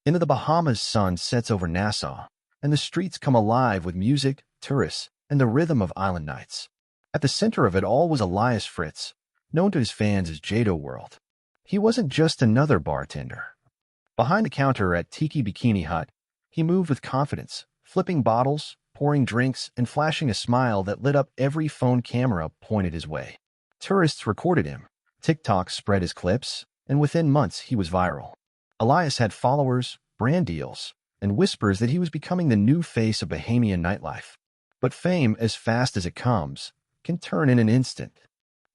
Into the Bahamas, sun sets over Nassau, and the streets come alive with music, tourists, and the rhythm of island nights. At the center of it all was Elias Fritz, known to his fans as Jado World. He wasn't just another bartender. Behind the counter at Tiki Bikini Hut, he moved with confidence, flipping bottles, pouring drinks, and flashing a smile that lit up every phone camera pointed his way. Tourists recorded him, TikTok spread his clips, and within months he was viral. Elias had followers, brand deals, and whispers that he was becoming the new face of Bahamian nightlife. But fame, as fast as it comes, can turn in an instant.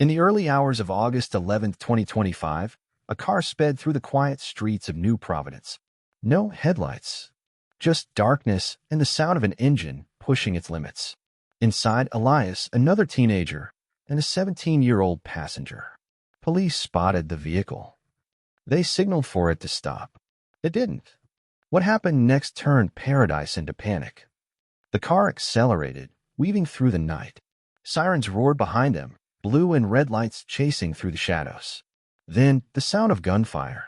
In the early hours of August 11, 2025, a car sped through the quiet streets of New Providence. No headlights, just darkness and the sound of an engine pushing its limits. Inside, Elias, another teenager, and a 17-year-old passenger. Police spotted the vehicle. They signaled for it to stop. It didn't. What happened next turned paradise into panic. The car accelerated, weaving through the night. Sirens roared behind them, blue and red lights chasing through the shadows. Then, the sound of gunfire.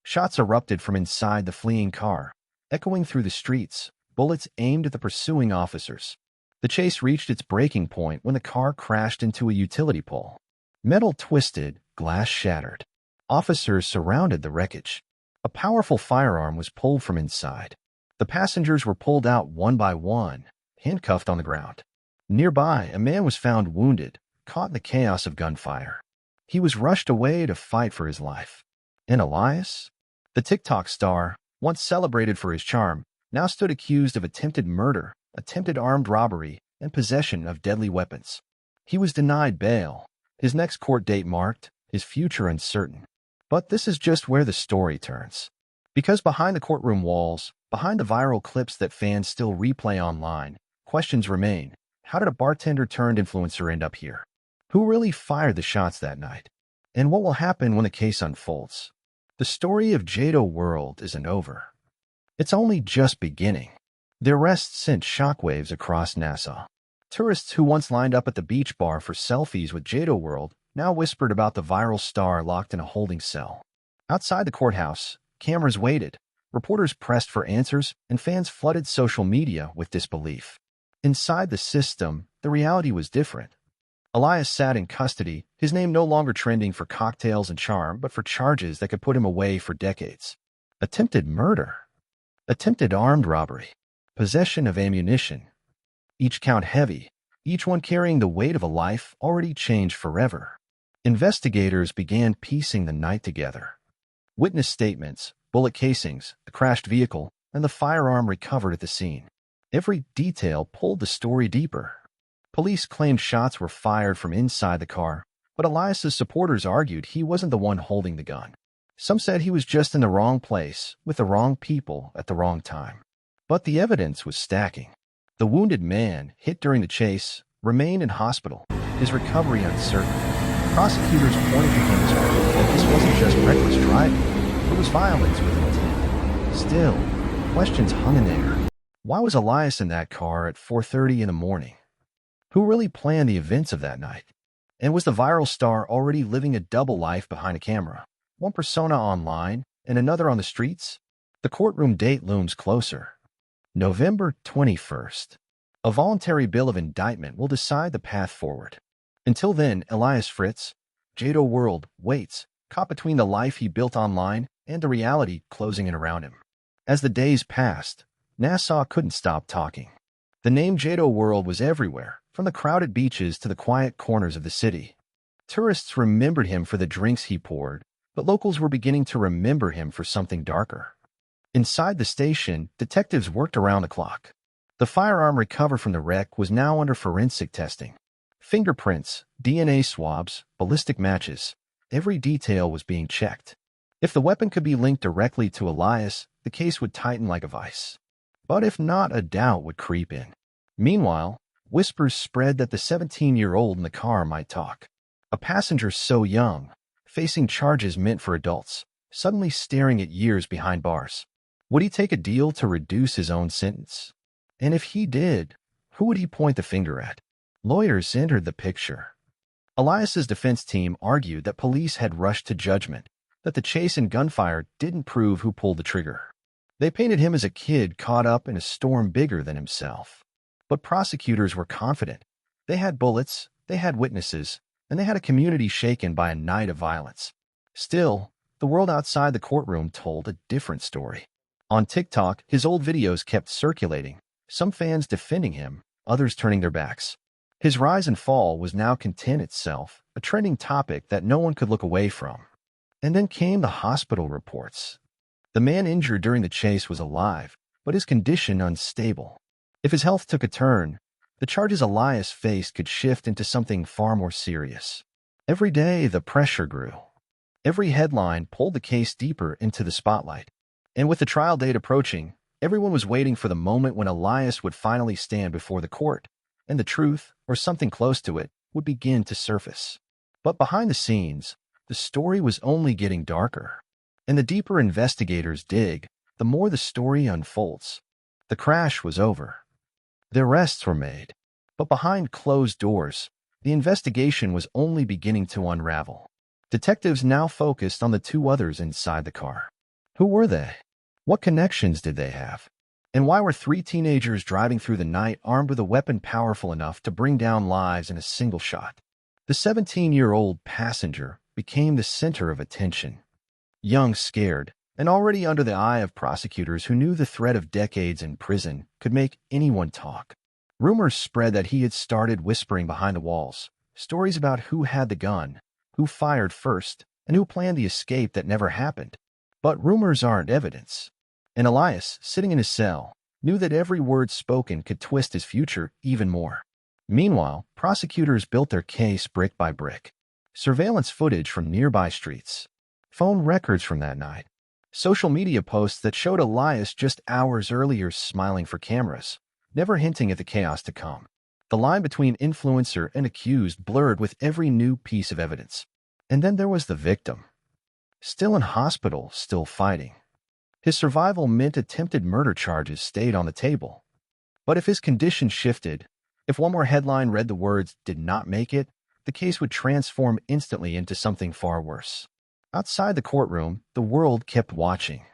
Shots erupted from inside the fleeing car, echoing through the streets, bullets aimed at the pursuing officers. The chase reached its breaking point when the car crashed into a utility pole. Metal twisted, glass shattered. Officers surrounded the wreckage. A powerful firearm was pulled from inside. The passengers were pulled out one by one, handcuffed on the ground. Nearby, a man was found wounded, caught in the chaos of gunfire. He was rushed away to fight for his life. And Elias? The TikTok star, once celebrated for his charm, now stood accused of attempted murder, attempted armed robbery, and possession of deadly weapons. He was denied bail, his next court date marked, his future uncertain. But this is just where the story turns. Because behind the courtroom walls, behind the viral clips that fans still replay online, questions remain. How did a bartender-turned-influencer end up here? Who really fired the shots that night? And what will happen when the case unfolds? The story of Jado World isn't over. It's only just beginning. The arrest sent shockwaves across Nassau. Tourists who once lined up at the beach bar for selfies with Jado World now whispered about the viral star locked in a holding cell. Outside the courthouse, cameras waited, reporters pressed for answers, and fans flooded social media with disbelief. Inside the system, the reality was different. Elias sat in custody, his name no longer trending for cocktails and charm, but for charges that could put him away for decades. Attempted murder. Attempted armed robbery. Possession of ammunition. Each count heavy, each one carrying the weight of a life already changed forever. Investigators began piecing the night together. Witness statements, bullet casings, the crashed vehicle, and the firearm recovered at the scene. Every detail pulled the story deeper. Police claimed shots were fired from inside the car, but Elias's supporters argued he wasn't the one holding the gun. Some said he was just in the wrong place, with the wrong people at the wrong time. But the evidence was stacking. The wounded man, hit during the chase, remained in hospital, his recovery uncertain. Prosecutors pointed to him as proof that this wasn't just reckless driving, it was violence with intent. Still, questions hung in the air. Why was Elias in that car at 4:30 in the morning? Who really planned the events of that night? And was the viral star already living a double life behind a camera? One persona online and another on the streets? The courtroom date looms closer. November 21st. A voluntary bill of indictment will decide the path forward. Until then, Elias Fritz, Jado World, waits, caught between the life he built online and the reality closing in around him. As the days passed, Nassau couldn't stop talking. The name Jado World was everywhere, from the crowded beaches to the quiet corners of the city. Tourists remembered him for the drinks he poured, but locals were beginning to remember him for something darker. Inside the station, detectives worked around the clock. The firearm recovered from the wreck was now under forensic testing. Fingerprints, DNA swabs, ballistic matches, every detail was being checked. If the weapon could be linked directly to Elias, the case would tighten like a vice. But if not, a doubt would creep in. Meanwhile, whispers spread that the 17-year-old in the car might talk. A passenger so young, facing charges meant for adults, suddenly staring at years behind bars. Would he take a deal to reduce his own sentence? And if he did, who would he point the finger at? Lawyers entered the picture. Elias's defense team argued that police had rushed to judgment, that the chase and gunfire didn't prove who pulled the trigger. They painted him as a kid caught up in a storm bigger than himself. But prosecutors were confident. They had bullets, they had witnesses, and they had a community shaken by a night of violence. Still, the world outside the courtroom told a different story. On TikTok, his old videos kept circulating, some fans defending him, others turning their backs. His rise and fall was now content itself, a trending topic that no one could look away from. And then came the hospital reports. The man injured during the chase was alive, but his condition unstable. If his health took a turn, the charges Elias faced could shift into something far more serious. Every day, the pressure grew. Every headline pulled the case deeper into the spotlight. And with the trial date approaching, everyone was waiting for the moment when Elias would finally stand before the court, and the truth, or something close to it, would begin to surface. But behind the scenes, the story was only getting darker. And the deeper investigators dig, the more the story unfolds. The crash was over. The arrests were made. But behind closed doors, the investigation was only beginning to unravel. Detectives now focused on the two others inside the car. Who were they? What connections did they have? And why were three teenagers driving through the night armed with a weapon powerful enough to bring down lives in a single shot? The 17-year-old passenger became the center of attention. Young, scared, and already under the eye of prosecutors who knew the threat of decades in prison could make anyone talk. Rumors spread that he had started whispering behind the walls, stories about who had the gun, who fired first, and who planned the escape that never happened. But rumors aren't evidence. And Elias, sitting in his cell, knew that every word spoken could twist his future even more. Meanwhile, prosecutors built their case brick by brick. Surveillance footage from nearby streets, phone records from that night, social media posts that showed Elias just hours earlier smiling for cameras, never hinting at the chaos to come. The line between influencer and accused blurred with every new piece of evidence. And then there was the victim. Still in hospital, still fighting. His survival meant attempted murder charges stayed on the table. But if his condition shifted, if one more headline read the words "did not make it," the case would transform instantly into something far worse. Outside the courtroom, the world kept watching.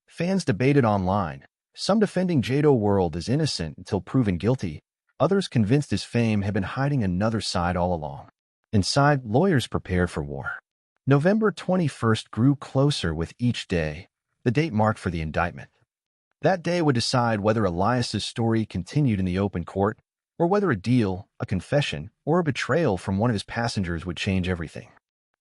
Fans debated online, some defending Jado World as innocent until proven guilty, others convinced his fame had been hiding another side all along. Inside, lawyers prepared for war. November 21st grew closer with each day, the date marked for the indictment. That day would decide whether Elias's story continued in the open court, or whether a deal, a confession, or a betrayal from one of his passengers would change everything.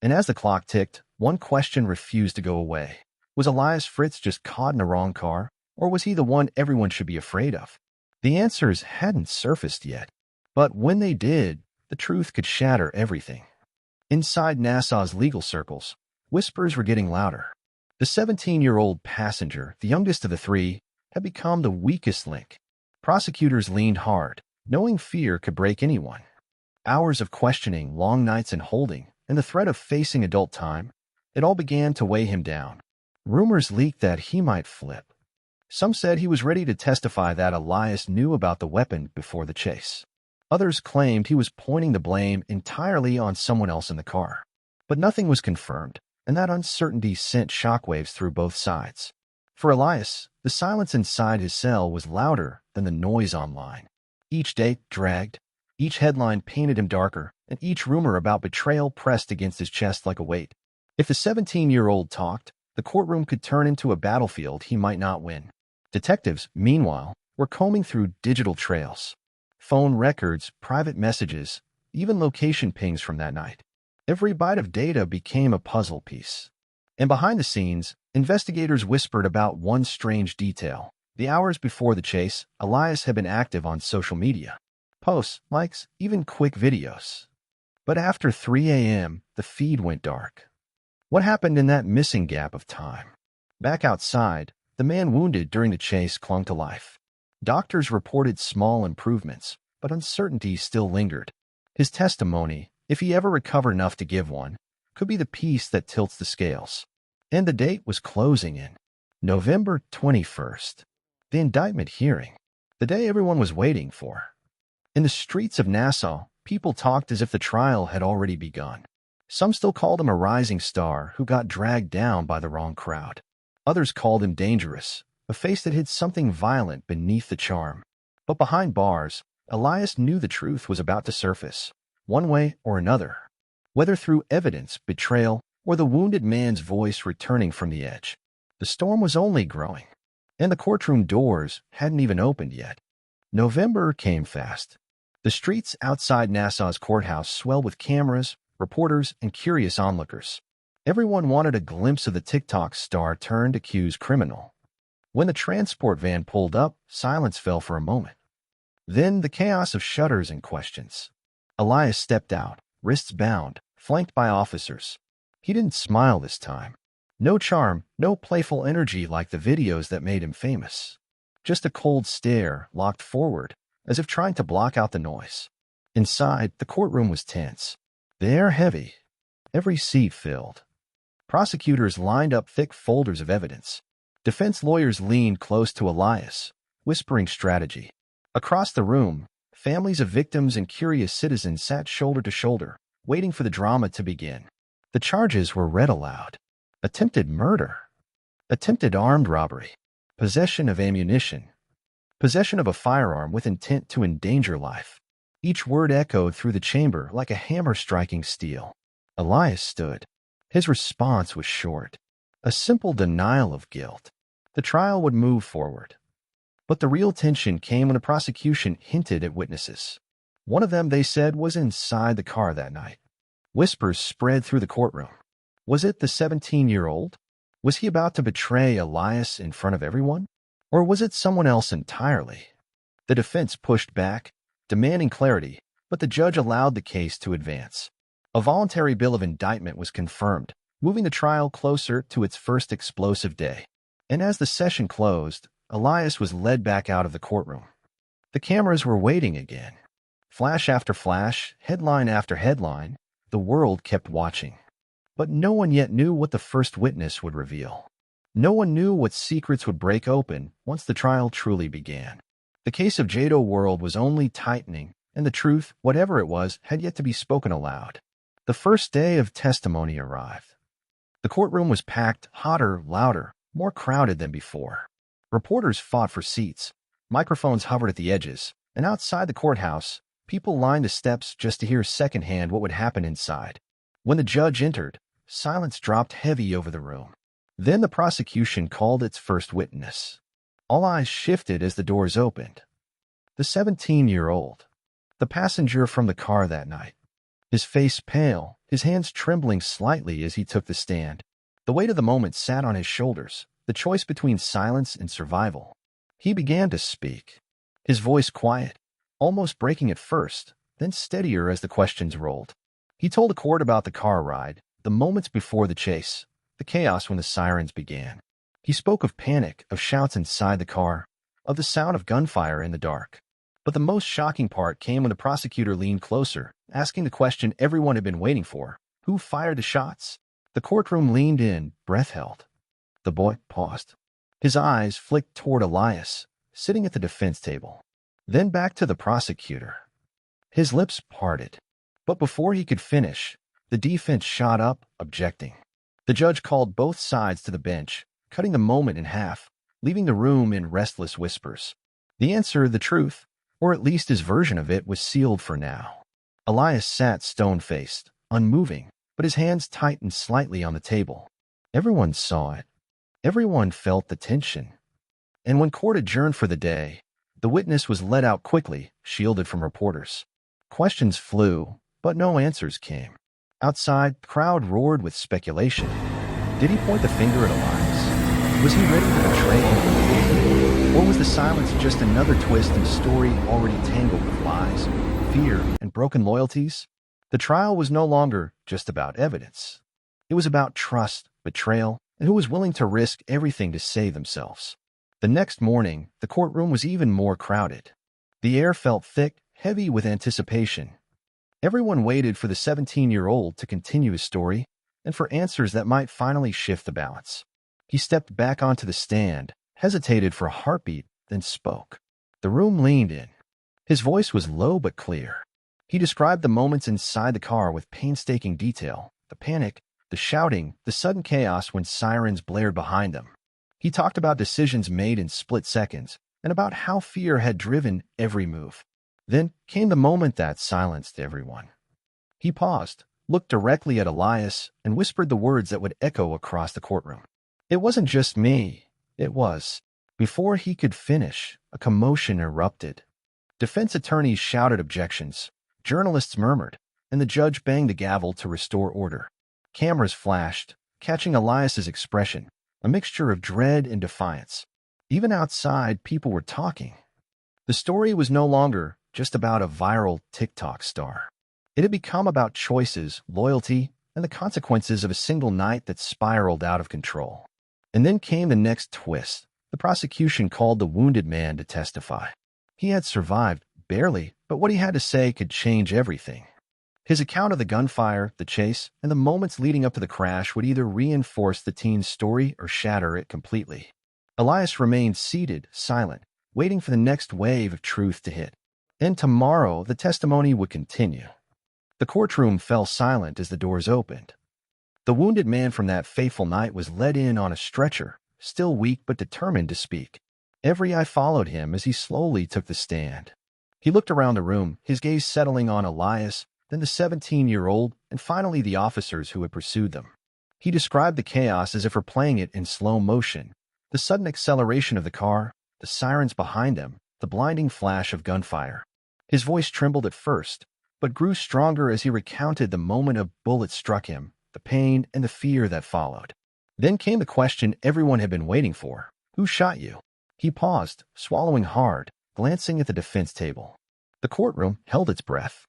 And as the clock ticked, one question refused to go away. Was Elias Fritz just caught in the wrong car, or was he the one everyone should be afraid of? The answers hadn't surfaced yet. But when they did, the truth could shatter everything. Inside Nassau's legal circles, whispers were getting louder. The 17-year-old passenger, the youngest of the three, had become the weakest link. Prosecutors leaned hard, knowing fear could break anyone. Hours of questioning, long nights in holding, and the threat of facing adult time, it all began to weigh him down. Rumors leaked that he might flip. Some said he was ready to testify that Elias knew about the weapon before the chase. Others claimed he was pointing the blame entirely on someone else in the car. But nothing was confirmed, and that uncertainty sent shockwaves through both sides. For Elias, the silence inside his cell was louder than the noise online. Each day dragged, each headline painted him darker, and each rumor about betrayal pressed against his chest like a weight. If the 17-year-old talked, the courtroom could turn into a battlefield he might not win. Detectives, meanwhile, were combing through digital trails. Phone records, private messages, even location pings from that night. Every byte of data became a puzzle piece. And behind the scenes, investigators whispered about one strange detail. The hours before the chase, Elias had been active on social media. Posts, likes, even quick videos. But after 3 a.m., the feed went dark. What happened in that missing gap of time? Back outside, the man wounded during the chase clung to life. Doctors reported small improvements, but uncertainty still lingered. His testimony, if he ever recovered enough to give one, could be the piece that tilts the scales. And the date was closing in. November 21st. The indictment hearing. The day everyone was waiting for. In the streets of Nassau, people talked as if the trial had already begun. Some still called him a rising star who got dragged down by the wrong crowd. Others called him dangerous, a face that hid something violent beneath the charm. But behind bars, Elias knew the truth was about to surface, one way or another, whether through evidence, betrayal, or the wounded man's voice returning from the edge. The storm was only growing, and the courtroom doors hadn't even opened yet. November came fast. The streets outside Nassau's courthouse swelled with cameras, reporters, and curious onlookers. Everyone wanted a glimpse of the TikTok star turned accused criminal. When the transport van pulled up, silence fell for a moment. Then the chaos of shutters and questions. Elias stepped out, wrists bound, flanked by officers. He didn't smile this time. No charm, no playful energy like the videos that made him famous. Just a cold stare, locked forward, as if trying to block out the noise. Inside, the courtroom was tense. The air heavy. Every seat filled. Prosecutors lined up thick folders of evidence. Defense lawyers leaned close to Elias, whispering strategy. Across the room, families of victims and curious citizens sat shoulder to shoulder, waiting for the drama to begin. The charges were read aloud. Attempted murder. Attempted armed robbery. Possession of ammunition. Possession of a firearm with intent to endanger life. Each word echoed through the chamber like a hammer striking steel. Elias stood. His response was short. A simple denial of guilt. The trial would move forward. But the real tension came when the prosecution hinted at witnesses. One of them, they said, was inside the car that night. Whispers spread through the courtroom. Was it the 17-year-old? Was he about to betray Elias in front of everyone? Or was it someone else entirely? The defense pushed back, demanding clarity, but the judge allowed the case to advance. A voluntary bill of indictment was confirmed, moving the trial closer to its first explosive day. And as the session closed, Elias was led back out of the courtroom. The cameras were waiting again. Flash after flash, headline after headline, the world kept watching. But no one yet knew what the first witness would reveal. No one knew what secrets would break open once the trial truly began. The case of Jado World was only tightening, and the truth, whatever it was, had yet to be spoken aloud. The first day of testimony arrived. The courtroom was packed, hotter, louder, more crowded than before. Reporters fought for seats. Microphones hovered at the edges, and outside the courthouse, people lined the steps just to hear secondhand what would happen inside. When the judge entered, silence dropped heavy over the room. Then the prosecution called its first witness. All eyes shifted as the doors opened. The 17-year-old, the passenger from the car that night. His face pale, his hands trembling slightly as he took the stand. The weight of the moment sat on his shoulders, the choice between silence and survival. He began to speak. His voice quiet, almost breaking at first, then steadier as the questions rolled. He told the court about the car ride, the moments before the chase, the chaos when the sirens began. He spoke of panic, of shouts inside the car, of the sound of gunfire in the dark. But the most shocking part came when the prosecutor leaned closer, asking the question everyone had been waiting for. Who fired the shots? The courtroom leaned in, breath held. The boy paused. His eyes flicked toward Elias, sitting at the defense table. Then back to the prosecutor. His lips parted. But before he could finish, the defense shot up, objecting. The judge called both sides to the bench, cutting the moment in half, leaving the room in restless whispers. The answer, the truth, or at least his version of it, was sealed for now. Elias sat stone-faced, unmoving, but his hands tightened slightly on the table. Everyone saw it. Everyone felt the tension. And when court adjourned for the day, the witness was let out quickly, shielded from reporters. Questions flew, but no answers came. Outside, the crowd roared with speculation. Did he point the finger at Elias? Was he ready to betray him? Or was the silence just another twist in a story already tangled with lies, fear, and broken loyalties? The trial was no longer just about evidence. It was about trust, betrayal, and who was willing to risk everything to save themselves. The next morning, the courtroom was even more crowded. The air felt thick, heavy with anticipation. Everyone waited for the 17-year-old to continue his story and for answers that might finally shift the balance. He stepped back onto the stand, hesitated for a heartbeat, then spoke. The room leaned in. His voice was low but clear. He described the moments inside the car with painstaking detail, the panic, the shouting, the sudden chaos when sirens blared behind them. He talked about decisions made in split seconds and about how fear had driven every move. Then came the moment that silenced everyone. He paused, looked directly at Elias, and whispered the words that would echo across the courtroom. It wasn't just me. It was. Before he could finish, a commotion erupted. Defense attorneys shouted objections, journalists murmured, and the judge banged the gavel to restore order. Cameras flashed, catching Elias's expression, a mixture of dread and defiance. Even outside, people were talking. The story was no longer just about a viral TikTok star. It had become about choices, loyalty, and the consequences of a single night that spiraled out of control. And then came the next twist. The prosecution called the wounded man to testify. He had survived, barely, but what he had to say could change everything. His account of the gunfire, the chase, and the moments leading up to the crash would either reinforce the teen's story or shatter it completely. Elias remained seated, silent, waiting for the next wave of truth to hit. And tomorrow, the testimony would continue. The courtroom fell silent as the doors opened. The wounded man from that fateful night was led in on a stretcher, still weak but determined to speak. Every eye followed him as he slowly took the stand. He looked around the room, his gaze settling on Elias, then the 17-year-old, and finally the officers who had pursued them. He described the chaos as if replaying it in slow motion. The sudden acceleration of the car, the sirens behind them, the blinding flash of gunfire. His voice trembled at first, but grew stronger as he recounted the moment a bullet struck him, the pain and the fear that followed. Then came the question everyone had been waiting for. Who shot you? He paused, swallowing hard, glancing at the defense table. The courtroom held its breath.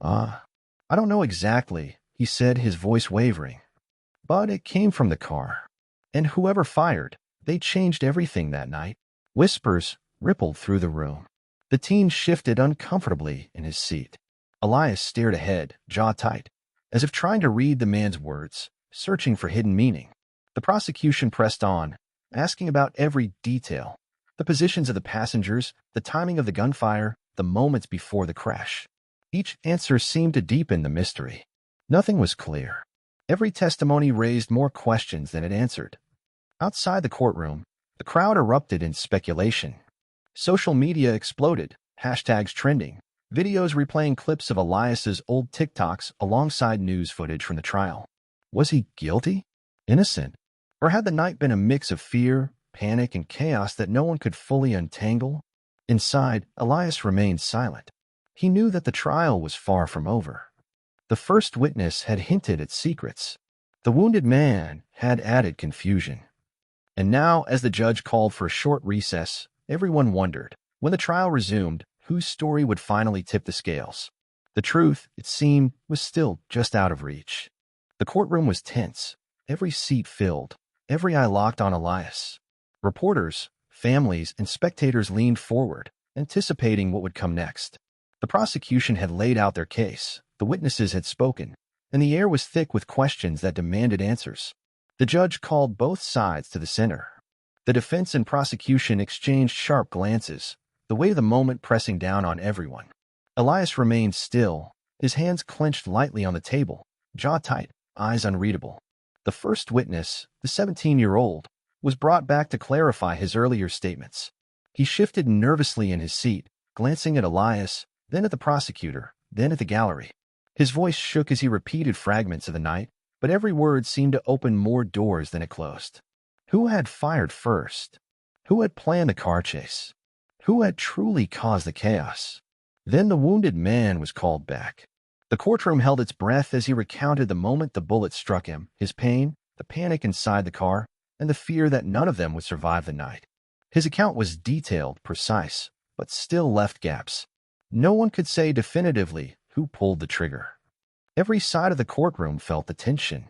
I don't know exactly, he said, his voice wavering. But it came from the car. And whoever fired, they changed everything that night. Whispers rippled through the room. The teen shifted uncomfortably in his seat. Elias stared ahead, jaw tight, as if trying to read the man's words, searching for hidden meaning. The prosecution pressed on, asking about every detail, the positions of the passengers, the timing of the gunfire, the moments before the crash. Each answer seemed to deepen the mystery. Nothing was clear. Every testimony raised more questions than it answered. Outside the courtroom, the crowd erupted in speculation. Social media exploded, hashtags trending, videos replaying clips of Elias's old TikToks alongside news footage from the trial. Was he guilty? Innocent? Or had the night been a mix of fear, panic, and chaos that no one could fully untangle? Inside, Elias remained silent. He knew that the trial was far from over. The first witness had hinted at secrets. The wounded man had added confusion. And now, as the judge called for a short recess, everyone wondered, when the trial resumed, whose story would finally tip the scales. The truth, it seemed, was still just out of reach. The courtroom was tense, every seat filled, every eye locked on Elias. Reporters, families, and spectators leaned forward, anticipating what would come next. The prosecution had laid out their case, the witnesses had spoken, and the air was thick with questions that demanded answers. The judge called both sides to the center. The defense and prosecution exchanged sharp glances, the weight of the moment pressing down on everyone. Elias remained still, his hands clenched lightly on the table, jaw tight, eyes unreadable. The first witness, the 17-year-old, was brought back to clarify his earlier statements. He shifted nervously in his seat, glancing at Elias, then at the prosecutor, then at the gallery. His voice shook as he repeated fragments of the night, but every word seemed to open more doors than it closed. Who had fired first? Who had planned the car chase? Who had truly caused the chaos? Then the wounded man was called back. The courtroom held its breath as he recounted the moment the bullet struck him, his pain, the panic inside the car, and the fear that none of them would survive the night. His account was detailed, precise, but still left gaps. No one could say definitively who pulled the trigger. Every side of the courtroom felt the tension.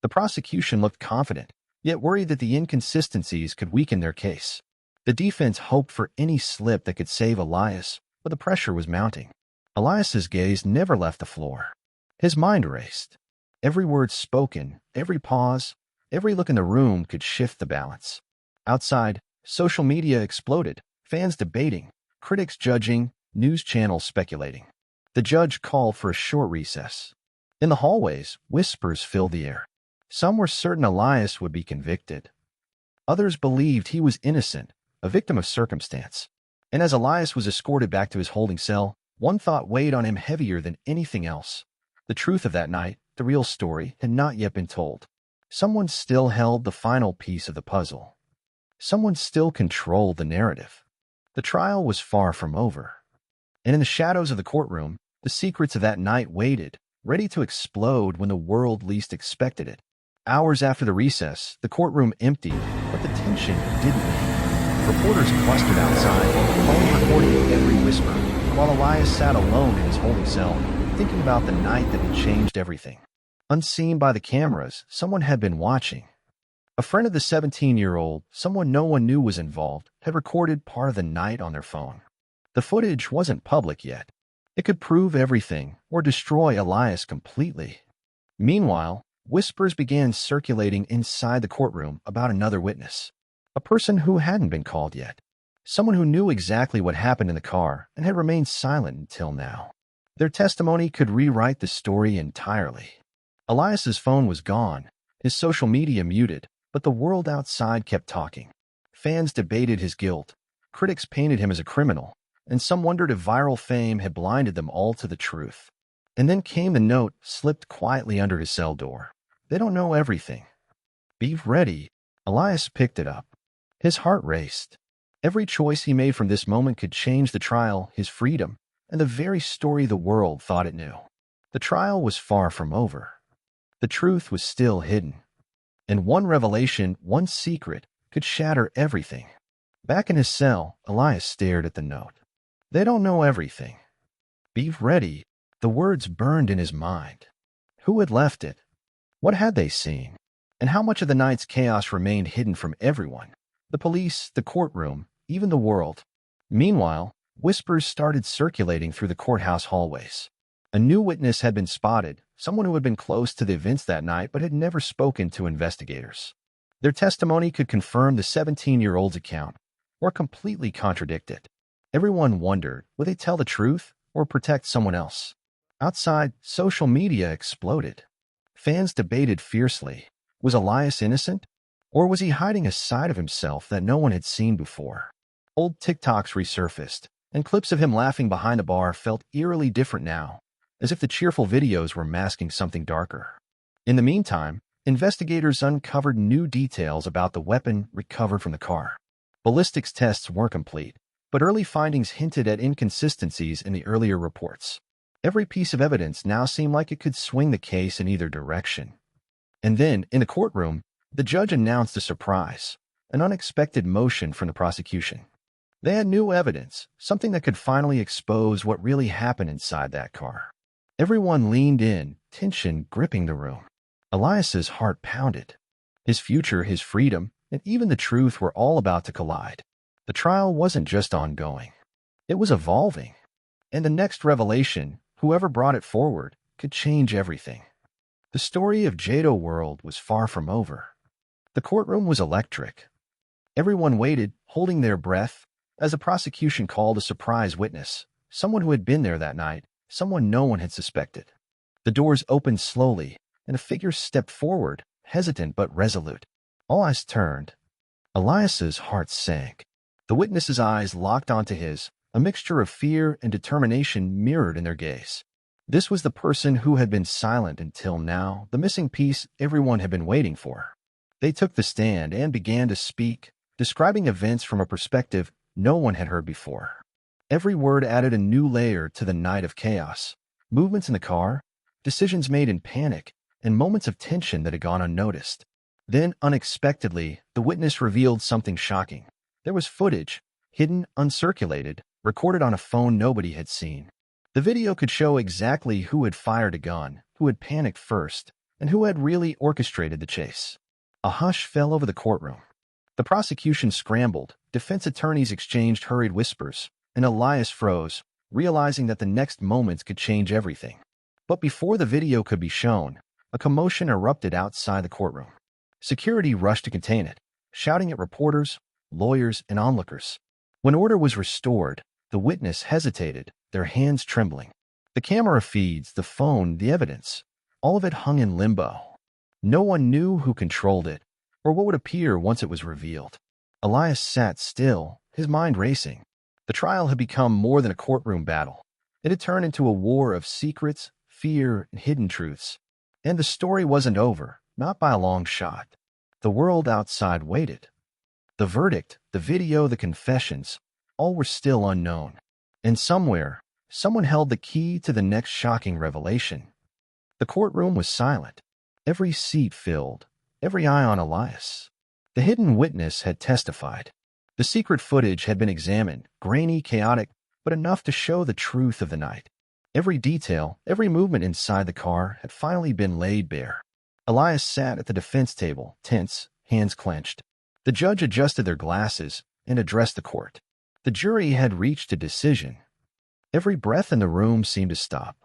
The prosecution looked confident, yet worried that the inconsistencies could weaken their case. The defense hoped for any slip that could save Elias, but the pressure was mounting. Elias's gaze never left the floor. His mind raced. Every word spoken, every pause, every look in the room could shift the balance. Outside, social media exploded, fans debating, critics judging, news channels speculating. The judge called for a short recess. In the hallways, whispers filled the air. Some were certain Elias would be convicted. Others believed he was innocent, a victim of circumstance. And as Elias was escorted back to his holding cell, one thought weighed on him heavier than anything else. The truth of that night, the real story, had not yet been told. Someone still held the final piece of the puzzle. Someone still controlled the narrative. The trial was far from over. And in the shadows of the courtroom, the secrets of that night waited, ready to explode when the world least expected it. Hours after the recess, the courtroom emptied, but the tension didn't end. Reporters clustered outside, phones recording every whisper, while Elias sat alone in his holding cell, thinking about the night that had changed everything. Unseen by the cameras, someone had been watching. A friend of the 17-year-old, someone no one knew was involved, had recorded part of the night on their phone. The footage wasn't public yet. It could prove everything or destroy Elias completely. Meanwhile, whispers began circulating inside the courtroom about another witness, a person who hadn't been called yet, someone who knew exactly what happened in the car and had remained silent until now. Their testimony could rewrite the story entirely. Elias's phone was gone, his social media muted, but the world outside kept talking. Fans debated his guilt, critics painted him as a criminal, and some wondered if viral fame had blinded them all to the truth. And then came the note slipped quietly under his cell door. They don't know everything. Be ready. Elias picked it up. His heart raced. Every choice he made from this moment could change the trial, his freedom, and the very story the world thought it knew. The trial was far from over. The truth was still hidden. And one revelation, one secret, could shatter everything. Back in his cell, Elias stared at the note. They don't know everything. Be ready. The words burned in his mind. Who had left it? What had they seen? And how much of the night's chaos remained hidden from everyone? The police, the courtroom, even the world. Meanwhile, whispers started circulating through the courthouse hallways. A new witness had been spotted, someone who had been close to the events that night but had never spoken to investigators. Their testimony could confirm the 17-year-old's account, or completely contradict it. Everyone wondered, would they tell the truth or protect someone else? Outside, social media exploded. Fans debated fiercely. Was Elias innocent? Or was he hiding a side of himself that no one had seen before? Old TikToks resurfaced, and clips of him laughing behind the bar felt eerily different now, as if the cheerful videos were masking something darker. In the meantime, investigators uncovered new details about the weapon recovered from the car. Ballistics tests weren't complete, but early findings hinted at inconsistencies in the earlier reports. Every piece of evidence now seemed like it could swing the case in either direction. And then, in the courtroom, the judge announced a surprise, an unexpected motion from the prosecution. They had new evidence, something that could finally expose what really happened inside that car. Everyone leaned in, tension gripping the room. Elias's heart pounded. His future, his freedom, and even the truth were all about to collide. The trial wasn't just ongoing. It was evolving. And the next revelation, whoever brought it forward, could change everything. The story of Jado World was far from over. The courtroom was electric. Everyone waited, holding their breath, as the prosecution called a surprise witness, someone who had been there that night, someone no one had suspected. The doors opened slowly, and a figure stepped forward, hesitant but resolute. All eyes turned. Elias's heart sank. The witness's eyes locked onto his, a mixture of fear and determination mirrored in their gaze. This was the person who had been silent until now, the missing piece everyone had been waiting for. They took the stand and began to speak, describing events from a perspective no one had heard before. Every word added a new layer to the night of chaos. Movements in the car, decisions made in panic, and moments of tension that had gone unnoticed. Then, unexpectedly, the witness revealed something shocking. There was footage, hidden, uncirculated, recorded on a phone nobody had seen. The video could show exactly who had fired a gun, who had panicked first, and who had really orchestrated the chase. A hush fell over the courtroom. The prosecution scrambled, defense attorneys exchanged hurried whispers, and Elias froze, realizing that the next moments could change everything. But before the video could be shown, a commotion erupted outside the courtroom. Security rushed to contain it, shouting at reporters, lawyers, and onlookers. When order was restored, the witness hesitated, their hands trembling. The camera feeds, the phone, the evidence, all of it hung in limbo. No one knew who controlled it, or what would appear once it was revealed. Elias sat still, his mind racing. The trial had become more than a courtroom battle. It had turned into a war of secrets, fear, and hidden truths. And the story wasn't over, not by a long shot. The world outside waited. The verdict, the video, the confessions, all were still unknown. And somewhere, someone held the key to the next shocking revelation. The courtroom was silent. Every seat filled, every eye on Elias. The hidden witness had testified. The secret footage had been examined, grainy, chaotic, but enough to show the truth of the night. Every detail, every movement inside the car had finally been laid bare. Elias sat at the defense table, tense, hands clenched. The judge adjusted their glasses and addressed the court. The jury had reached a decision. Every breath in the room seemed to stop.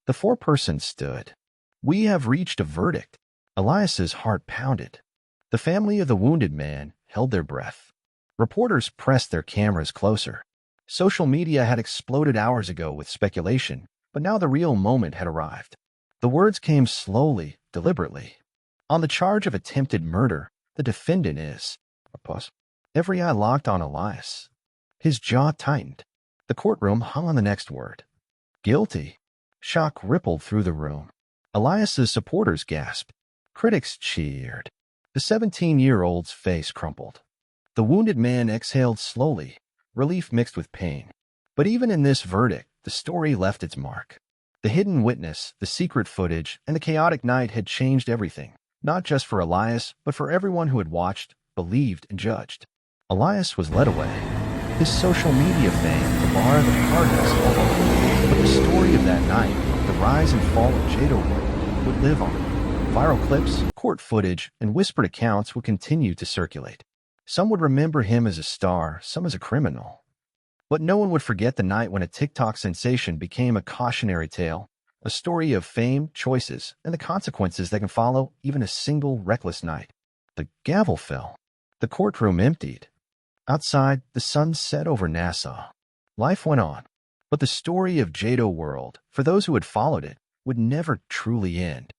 The foreperson stood. "We have reached a verdict." Elias's heart pounded. The family of the wounded man held their breath. Reporters pressed their cameras closer. Social media had exploded hours ago with speculation, but now the real moment had arrived. The words came slowly, deliberately. On the charge of attempted murder, the defendant is... Pause. Every eye locked on Elias. His jaw tightened. The courtroom hung on the next word. Guilty. Shock rippled through the room. Elias's supporters gasped. Critics cheered. The 17-year-old's face crumpled. The wounded man exhaled slowly, relief mixed with pain. But even in this verdict, the story left its mark. The hidden witness, the secret footage, and the chaotic night had changed everything, not just for Elias, but for everyone who had watched, believed, and judged. Elias was led away. His social media fame, the bar, the parties, all over. But the story of that night, the rise and fall of Jado World, would live on. Viral clips, court footage, and whispered accounts would continue to circulate. Some would remember him as a star, some as a criminal. But no one would forget the night when a TikTok sensation became a cautionary tale, a story of fame, choices, and the consequences that can follow even a single reckless night. The gavel fell. The courtroom emptied. Outside, the sun set over Nassau. Life went on. But the story of Jado World, for those who had followed it, would never truly end.